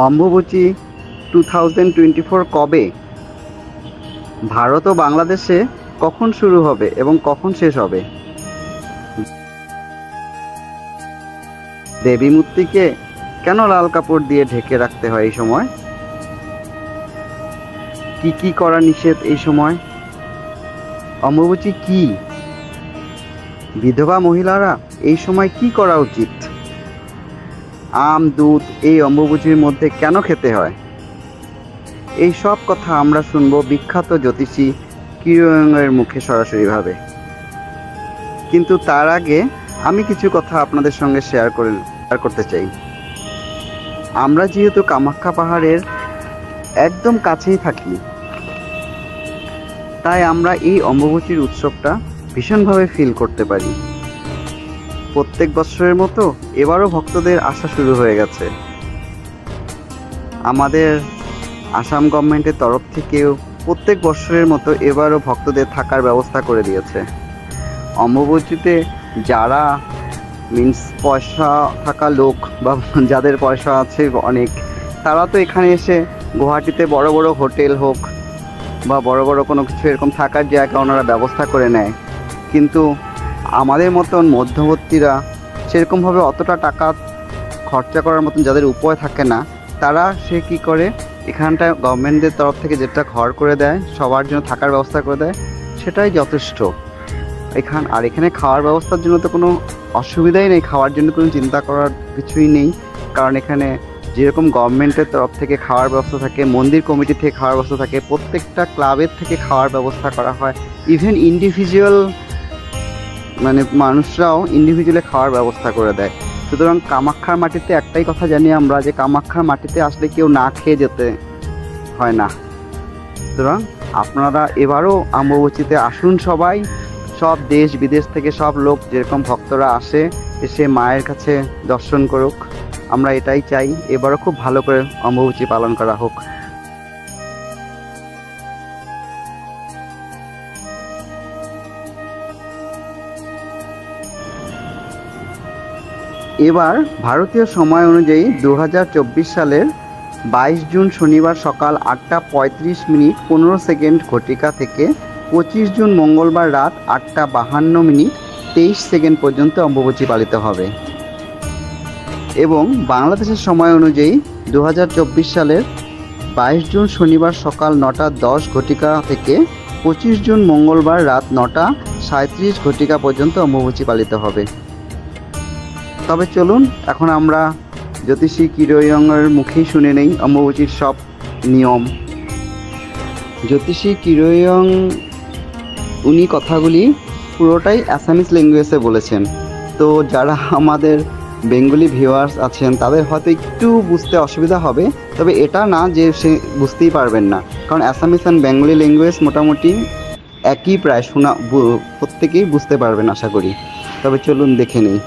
অম্বুবাচী 2024 কবে, ভারত ও বাংলাদেশে কখন শুরু হবে এবং কখন শেষ হবে? দেবী মূর্তিকে কেন লাল কাপড় দিয়ে ঢেকে রাখতে হয় এই সময়? কি কি করা নিষেধ এই সময়? অম্বুবাচী কি? বিধবা মহিলারা এই সময় কি করা উচিত? আম দুধ এই অম্বুবাচীর মধ্যে কেন খেতে হয়? এই সব কথা আমরা শুনবো বিখ্যাত জ্যোতিষী কিরোয়ংয়ের মুখে সরাসরিভাবে। কিন্তু তার আগে আমি কিছু কথা আপনাদের সঙ্গে শেয়ার করতে চাই। আমরা যেহেতু কামাখ্যা পাহাড়ের একদম কাছেই থাকি, তাই আমরা এই অম্বুবাচীর উৎসবটা ভীষণভাবে ফিল করতে পারি। প্রত্যেক বছরের মতো এবারও ভক্তদের আসা শুরু হয়ে গেছে। আমাদের আসাম গভর্নমেন্টের তরফ থেকেও প্রত্যেক বছরের মতো এবারও ভক্তদের থাকার ব্যবস্থা করে দিয়েছে। অম্বুবাচীতে যারা পয়সা থাকা লোক বা যাদের পয়সা আছে অনেক, তারা তো এখানে এসে গুয়াহাটিতে বড় বড় হোটেল হোক বা বড় বড় কোনো কিছু এরকম থাকার জায়গা ওনারা ব্যবস্থা করে নেয়। কিন্তু আমাদের মতন মধ্যবর্তীরা সেরকমভাবে অতটা টাকা খরচা করার মতন যাদের উপায় থাকে না, তারা সে কী করে, এখানটায় গভর্নমেন্টের তরফ থেকে যেটা ঘর করে দেয়, সবার জন্য থাকার ব্যবস্থা করে দেয়, সেটাই যথেষ্ট। এখানে খাওয়ার ব্যবস্থার জন্য তো কোনো অসুবিধাই নেই, খাওয়ার জন্য কোনো চিন্তা করার কিছুই নেই। কারণ এখানে যেরকম গভর্নমেন্টের তরফ থেকে খাওয়ার ব্যবস্থা থাকে, মন্দির কমিটি থেকে খাওয়ার ব্যবস্থা থাকে, প্রত্যেকটা ক্লাবের থেকে খাওয়ার ব্যবস্থা করা হয়। ইভেন ইন্ডিভিজুয়াল মানুষরাও ইন্ডিভিজুয়ালি খাওয়ার ব্যবস্থা করে দেয়। সুতরাং কামাখ্যার মাটিতে একটাই কথা জানি আমরা, যে কামাখ্যার মাটিতে আসলে কেউ না খেয়ে যেতে হয় না। সুতরাং আপনারা এবারও অম্বুবাচীতে আসুন, সবাই, সব দেশ বিদেশ থেকে সব লোক যেরকম ভক্তরা এসে মায়ের কাছে দর্শন করুক। আমরা এটাই চাই, এবারও খুব ভালো করে অম্বুবাচী পালন করা হোক। এবার ভারতীয় সময় অনুযায়ী 2024 সালের 22 জুন শনিবার সকাল 8:35 ঘটিকা থেকে 25 জুন মঙ্গলবার রাত 8:52 পর্যন্ত অম্বুবাচী পালিত হবে। এবং বাংলাদেশের সময় অনুযায়ী 2024 সালের 22 জুন শনিবার সকাল 9:10 ঘটিকা থেকে 25 জুন মঙ্গলবার রাত 9:37 ঘটিকা পর্যন্ত অম্বুবাচী পালিত হবে। তবে চলুন এখন আমরা জ্যোতিষী কিরোয়ংয়ের মুখেই শুনে নেই অম্বুবাচীর সব নিয়ম। জ্যোতিষী কিরোয়ং উনি কথাগুলি পুরোটাই অ্যাসামিস ল্যাঙ্গুয়েজে বলেছেন। তো যারা আমাদের বেঙ্গলি ভিউয়ার্স আছেন তাদের হয়তো একটু বুঝতে অসুবিধা হবে, তবে এটা না যে সে বুঝতেই পারবেন না, কারণ অ্যাসামিস অ্যান্ড বেঙ্গলি ল্যাঙ্গুয়েজ মোটামুটি একই, প্রায় প্রত্যেকেই বুঝতে পারবেন আশা করি। তবে চলুন দেখে নিই।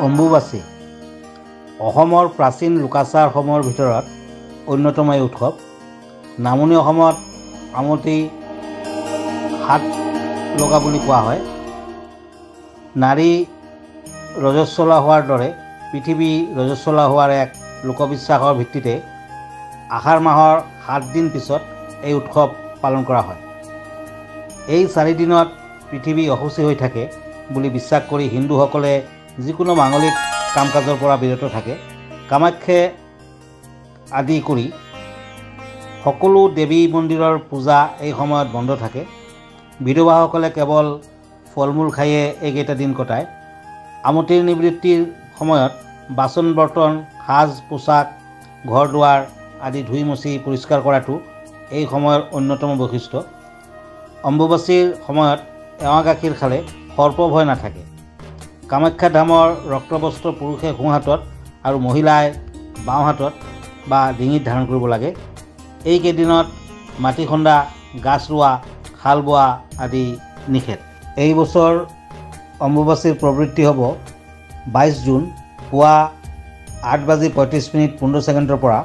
অম্বুবাচী অসমৰ প্ৰাচীন লোকাচাৰসমূহৰ ভিতৰত অন্যতম এই উৎসৱ। নামনি অসমত আমতি 7 লগা বুলি কোৱা হয়। নাৰী ৰজস্বলা হোৱাৰ দৰে পৃথিৱী ৰজস্বলা হোৱাৰ এক লোকবিশ্বাসৰ ভিত্তিতে আহাৰ মাহৰ 7 দিন পিছত এই উৎসৱ পালন কৰা হয়। এই 4 দিনত পৃথিৱী অসুচী হৈ থাকে বুলি বিশ্বাস কৰি হিন্দুসকলে যিকোনো মাঙ্গলিক কাম কাজৰ পৰা বিৰত থাকে। কামাখ্যা আদি কৰি সকলো দেৱী মন্দিৰৰ পূজা এই সময়ত বন্ধ থাকে। বিধৱাসকলে কেৱল ফল মূল খায়ে এইকেইটা দিন কটায়। আমতিৰ নিবৃত্তিৰ সময়ত বাচন বৰ্তন, সাজ পোছাক, ঘৰ দুৱাৰ আদি ধুই মচি পৰিষ্কাৰ কৰাটো এই সময়ৰ অন্যতম বৈশিষ্ট্য। অম্বুবাচীৰ সময়ত এৱা গাখীৰ খালে সৰ্প ভয় নাথাকে। কামাখ্যা ধামৰ ৰক্তবস্ত্ৰ পুৰুষে সোঁ হাতত আৰু মহিলাই বাওঁ হাতত বা ডিঙিত ধাৰণ কৰিব লাগে। এইকেইদিনত মাটি খন্দা, গাছ ৰোৱা, হাল বোৱা আদি নিষেধ। এই বছৰ অম্বুবাচীৰ প্ৰবৃত্তি হ'ব 22 জুন পুৱা 8:35:15 পৰা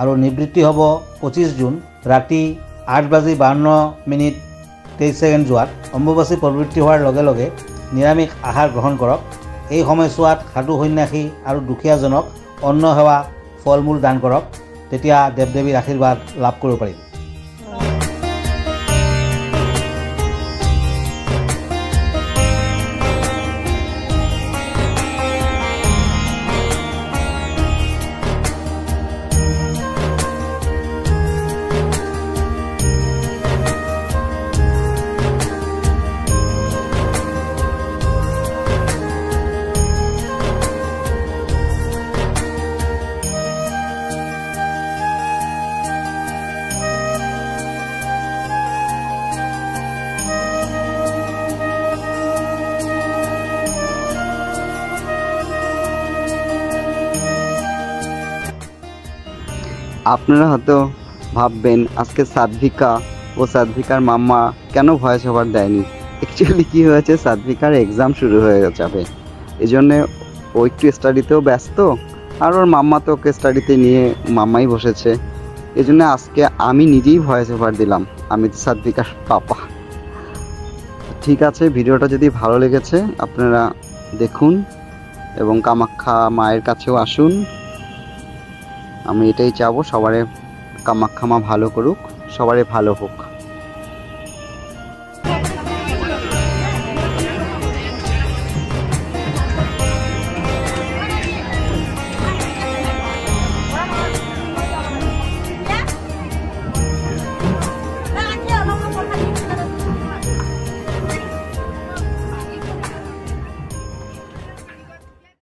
আৰু নিবৃত্তি হ'ব 25 জুন ৰাতি 8:52:23 যোৱাত। অম্বুবাচী প্ৰবৃত্তি হোৱাৰ লগে লগে নিৰামিষ আহাৰ গ্ৰহণ কৰক। এই সময়ছোৱাত সাধু সন্যাসী আৰু দুখীয়াজনক অন্ন সেৱা, ফল মূল দান কৰক। তেতিয়া দেৱ দেৱীৰ আশীৰ্বাদ লাভ কৰিব পাৰিব। আপনারা হয়তো ভাববেন আজকে সাধ্বিকা ও সাধ্বিকার মাম্মা কেন ভয়েস ওভার দেয়নি। অ্যাকচুয়ালি কী হয়েছে, সাধ্বিকার এক্সাম শুরু হয়ে যাবে, এই জন্যে ও একটু স্টাডিতেও ব্যস্ত, আর ওর মাম্মা তো ওকে স্টাডিতে নিয়ে মাম্মাই বসেছে। এই জন্য আজকে আমি নিজেই ভয়েস ওভার দিলাম, আমি তো সাধ্বিকার পাপা। ঠিক আছে, ভিডিওটা যদি ভালো লেগেছে আপনারা দেখুন এবং কামাখ্যা মায়ের কাছেও আসুন। আমি এটাই চাবো, সবারে কামাখ্যা মা ভালো করুক, সবারে ভালো হোক।